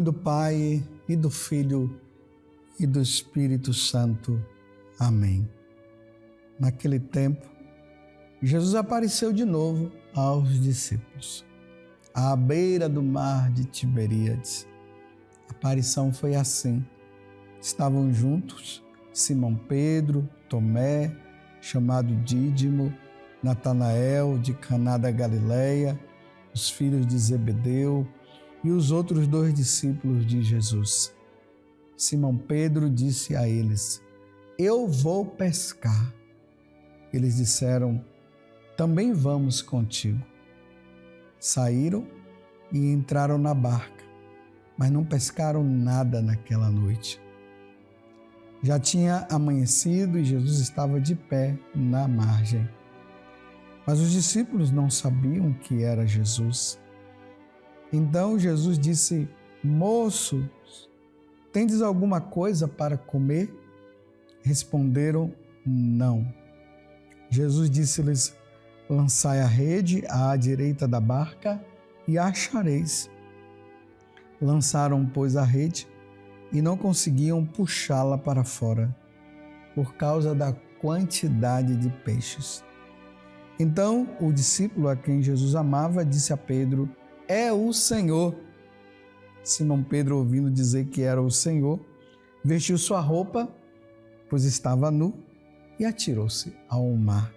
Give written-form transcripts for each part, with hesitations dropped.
do Pai, e do Filho, e do Espírito Santo. Amém. Naquele tempo, Jesus apareceu de novo aos discípulos, à beira do mar de Tiberíades. A aparição foi assim. Estavam juntos Simão Pedro, Tomé, chamado Dídimo, Natanael, de Caná da Galileia, os filhos de Zebedeu e os outros 2 discípulos de Jesus. Simão Pedro disse a eles: Eu vou pescar. Eles disseram: Também vamos contigo. Saíram e entraram na barca, mas não pescaram nada naquela noite. Já tinha amanhecido e Jesus estava de pé na margem. Mas os discípulos não sabiam que era Jesus. Então Jesus disse: Moços, tendes alguma coisa para comer? Responderam: Não. Jesus disse-lhes: Lançai a rede à direita da barca e a achareis. Lançaram, pois, a rede e não conseguiam puxá-la para fora, por causa da quantidade de peixes. Então o discípulo a quem Jesus amava disse a Pedro: É o Senhor. Simão Pedro, ouvindo dizer que era o Senhor, vestiu sua roupa, pois estava nu, e atirou-se ao mar.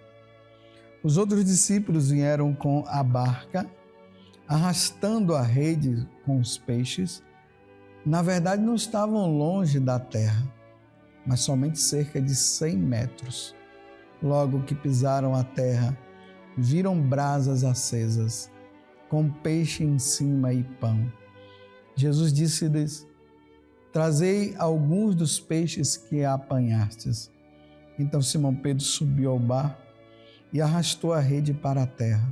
Os outros discípulos vieram com a barca, arrastando a rede com os peixes. Na verdade, não estavam longe da terra, mas somente cerca de 100 metros. Logo que pisaram a terra, viram brasas acesas, com peixe em cima e pão. Jesus disse-lhes: Trazei alguns dos peixes que apanhastes. Então Simão Pedro subiu ao barco e arrastou a rede para a terra.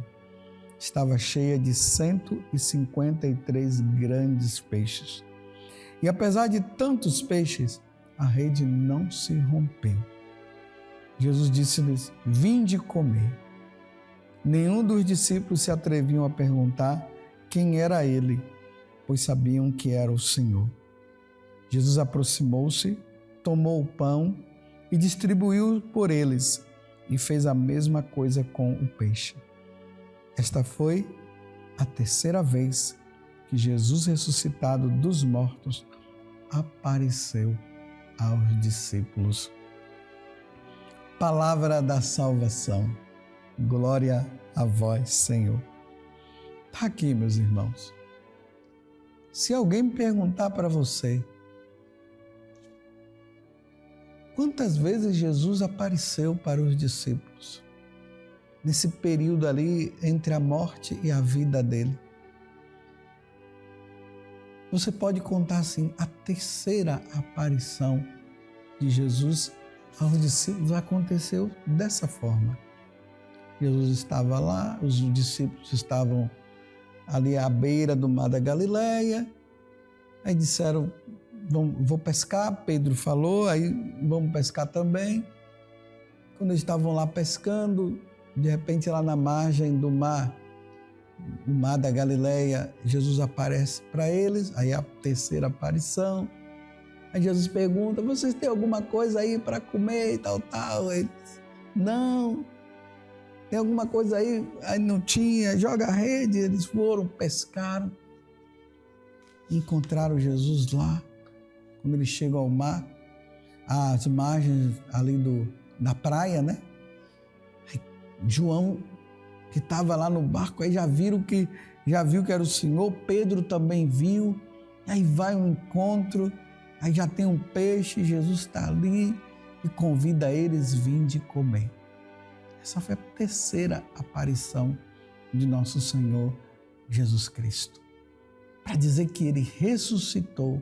Estava cheia de 153 grandes peixes. E apesar de tantos peixes, a rede não se rompeu. Jesus disse-lhes: Vinde comer. Nenhum dos discípulos se atreviam a perguntar quem era ele, pois sabiam que era o Senhor. Jesus aproximou-se, tomou o pão e distribuiu por eles, e fez a mesma coisa com o peixe. Esta foi a 3ª vez que Jesus, ressuscitado dos mortos, apareceu aos discípulos. Palavra da salvação. Glória a vós, Senhor. Está aqui, meus irmãos. Se alguém me perguntar para você, quantas vezes Jesus apareceu para os discípulos nesse período ali entre a morte e a vida dele? Você pode contar assim: a 3ª aparição de Jesus aos discípulos aconteceu dessa forma. Jesus estava lá, os discípulos estavam ali à beira do mar da Galileia, aí disseram: vou pescar. Pedro falou: aí vamos pescar também. Quando eles estavam lá pescando, de repente lá na margem do mar, o mar da Galileia, Jesus aparece para eles, aí a 3ª aparição. Aí Jesus pergunta: vocês têm alguma coisa aí para comer e tal? Eles: não. Tem alguma coisa aí? Aí não tinha. Joga a rede. Eles foram, pescaram, encontraram Jesus lá. Quando eles chegam ao mar, às margens ali da praia, né? Aí João, que estava lá no barco, aí já viu que era o Senhor. Pedro também viu. Aí vai um encontro, aí já tem um peixe, Jesus está ali e convida eles: vinde comer. Essa foi a 3ª aparição de nosso Senhor Jesus Cristo, para dizer que Ele ressuscitou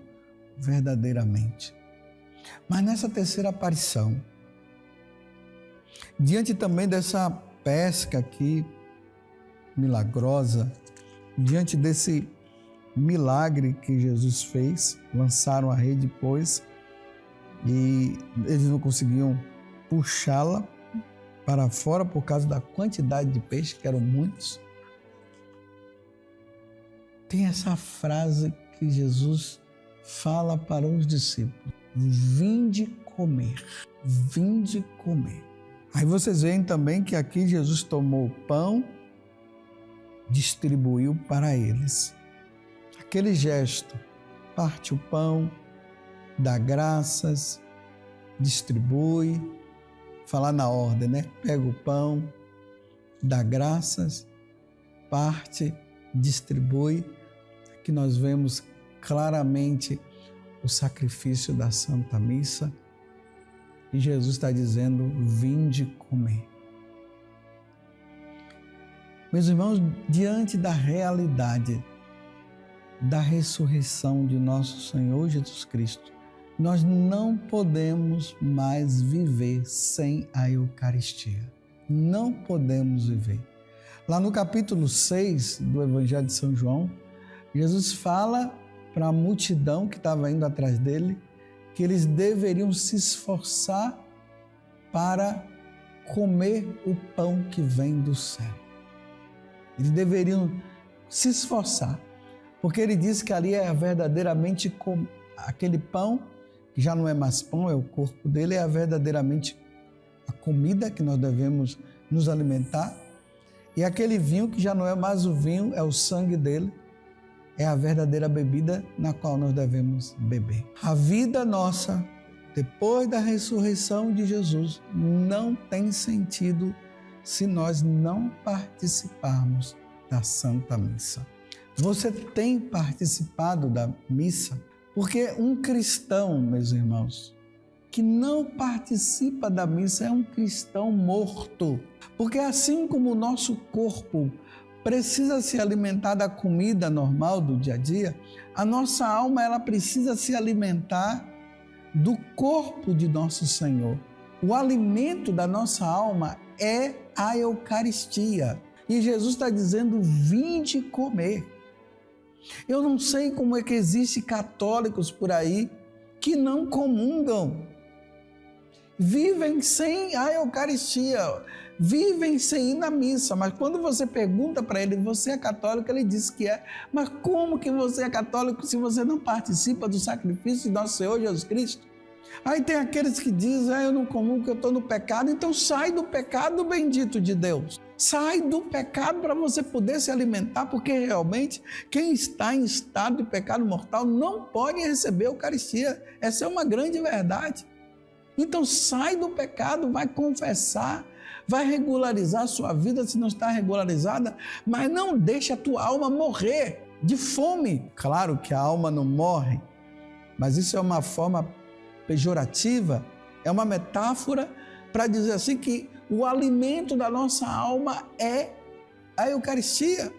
verdadeiramente. Mas nessa 3ª aparição, diante também dessa pesca aqui milagrosa, diante desse milagre que Jesus fez, lançaram a rede, pois, e eles não conseguiam puxá-la para fora por causa da quantidade de peixe, que eram muitos. Tem essa frase que Jesus fala para os discípulos: vinde comer, vinde comer. Aí vocês veem também que aqui Jesus tomou o pão, distribuiu para eles. Aquele gesto, parte o pão, dá graças, distribui, falar na ordem, né? Pega o pão, dá graças, parte, distribui. Aqui nós vemos claramente o sacrifício da Santa Missa. E Jesus está dizendo: vinde comer. Meus irmãos, diante da realidade da ressurreição de nosso Senhor Jesus Cristo, nós não podemos mais viver sem a Eucaristia. Não podemos viver. Lá no capítulo 6 do Evangelho de São João, Jesus fala para a multidão que estava indo atrás dele que eles deveriam se esforçar para comer o pão que vem do céu. Eles deveriam se esforçar, porque ele diz que ali é verdadeiramente aquele pão, que já não é mais pão, é o corpo dele, é verdadeiramente a comida que nós devemos nos alimentar, e aquele vinho que já não é mais o vinho, é o sangue dele, é a verdadeira bebida na qual nós devemos beber. A vida nossa, depois da ressurreição de Jesus, não tem sentido se nós não participarmos da Santa Missa. Você tem participado da missa? Porque um cristão, meus irmãos, que não participa da missa é um cristão morto. Porque assim como o nosso corpo precisa se alimentar da comida normal do dia a dia, a nossa alma ela precisa se alimentar do corpo de nosso Senhor. O alimento da nossa alma é a Eucaristia. E Jesus está dizendo: vinde comer. Eu não sei como é que existem católicos por aí que não comungam. Vivem sem a Eucaristia, vivem sem ir na missa, mas quando você pergunta para ele: você é católico? Ele diz que é. Mas como que você é católico se você não participa do sacrifício de nosso Senhor Jesus Cristo? Aí tem aqueles que dizem: eu não comungo porque eu estou no pecado. Então sai do pecado, bendito de Deus. Sai do pecado para você poder se alimentar, porque realmente quem está em estado de pecado mortal não pode receber a Eucaristia. Essa é uma grande verdade. Então sai do pecado, vai confessar, vai regularizar a sua vida se não está regularizada, mas não deixa a tua alma morrer de fome. Claro que a alma não morre, mas isso é uma forma pejorativa, é uma metáfora para dizer assim que o alimento da nossa alma é a Eucaristia.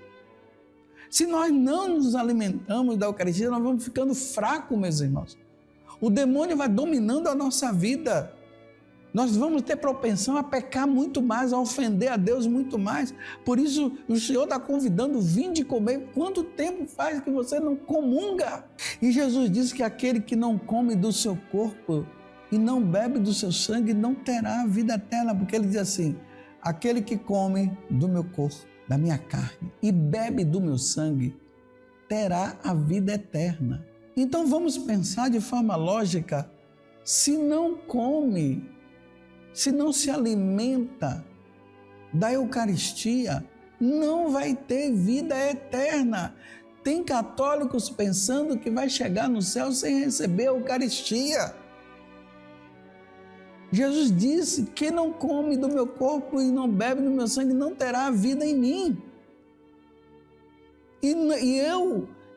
Se nós não nos alimentamos da Eucaristia, nós vamos ficando fracos, meus irmãos. O demônio vai dominando a nossa vida. Nós vamos ter propensão a pecar muito mais, a ofender a Deus muito mais. Por isso, o Senhor está convidando: vinde comer. Quanto tempo faz que você não comunga? E Jesus disse que aquele que não come do seu corpo e não bebe do seu sangue não terá a vida eterna. Porque ele diz assim: aquele que come do meu corpo, da minha carne, e bebe do meu sangue, terá a vida eterna. Então vamos pensar de forma lógica: se não come, se não se alimenta da Eucaristia, não vai ter vida eterna. Tem católicos pensando que vai chegar no céu sem receber a Eucaristia. Jesus disse: quem não come do meu corpo e não bebe do meu sangue não terá vida em mim.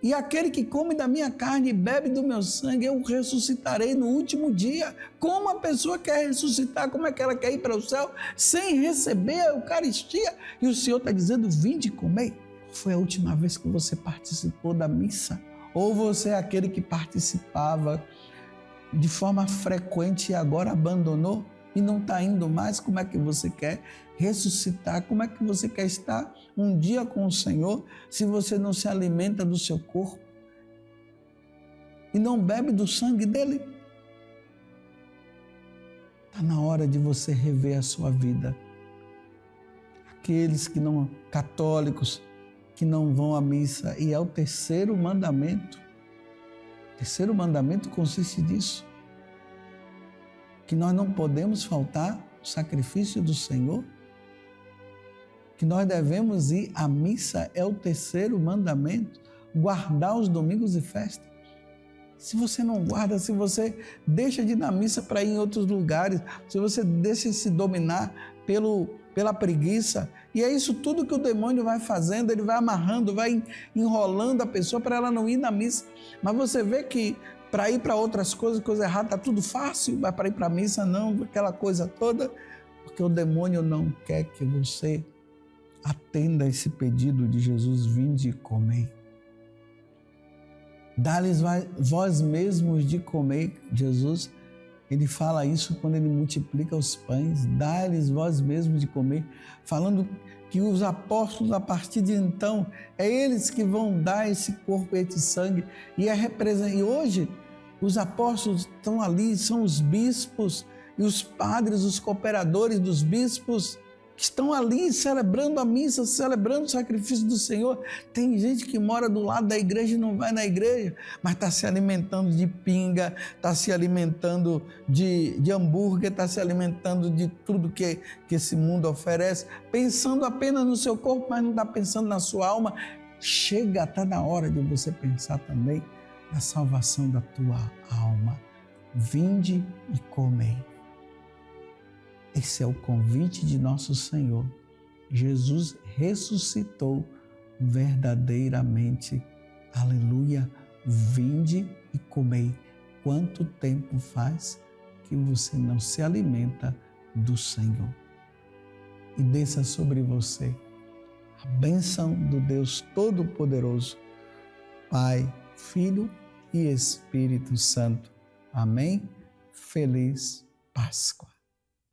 E aquele que come da minha carne e bebe do meu sangue, eu ressuscitarei no último dia. Como a pessoa quer ressuscitar? Como é que ela quer ir para o céu sem receber a Eucaristia? E o Senhor está dizendo: vinde comer. Foi a última vez que você participou da missa? Ou você é aquele que participava de forma frequente e agora abandonou e não está indo mais? Como é que você quer ressuscitar? Como é que você quer estar um dia com o Senhor se você não se alimenta do seu corpo e não bebe do sangue dele? Está na hora de você rever a sua vida. Aqueles que não, católicos, que não vão à missa, e é o terceiro mandamento. terceiro mandamento consiste nisso, que nós não podemos faltar ao sacrifício do Senhor, que nós devemos ir à missa, é o terceiro mandamento, guardar os domingos e festas. Se você não guarda, se você deixa de ir na missa para ir em outros lugares, se você deixa se dominar pela preguiça, e é isso tudo que o demônio vai fazendo, ele vai amarrando, vai enrolando a pessoa para ela não ir na missa. Mas você vê que para ir para outras coisas, coisa errada, está tudo fácil, mas para ir para a missa não, aquela coisa toda, porque o demônio não quer que você atenda esse pedido de Jesus: vinde e comei. Dá-lhes vós mesmos de comer. Jesus, ele fala isso quando ele multiplica os pães. Dá-lhes vós mesmos de comer, falando que os apóstolos, a partir de então, é eles que vão dar esse corpo e esse sangue. E hoje, os apóstolos estão ali, são os bispos e os padres, os cooperadores dos bispos, que estão ali celebrando a missa, celebrando o sacrifício do Senhor. Tem gente que mora do lado da igreja e não vai na igreja, mas está se alimentando de pinga, está se alimentando de hambúrguer, está se alimentando de tudo que esse mundo oferece, pensando apenas no seu corpo, mas não está pensando na sua alma. Chega, está na hora de você pensar também na salvação da tua alma. Vinde e comei. Esse é o convite de nosso Senhor. Jesus ressuscitou verdadeiramente. Aleluia! Vinde e comei. Quanto tempo faz que você não se alimenta do Senhor? E desça sobre você a bênção do Deus Todo-Poderoso, Pai, Filho e Espírito Santo. Amém? Feliz Páscoa!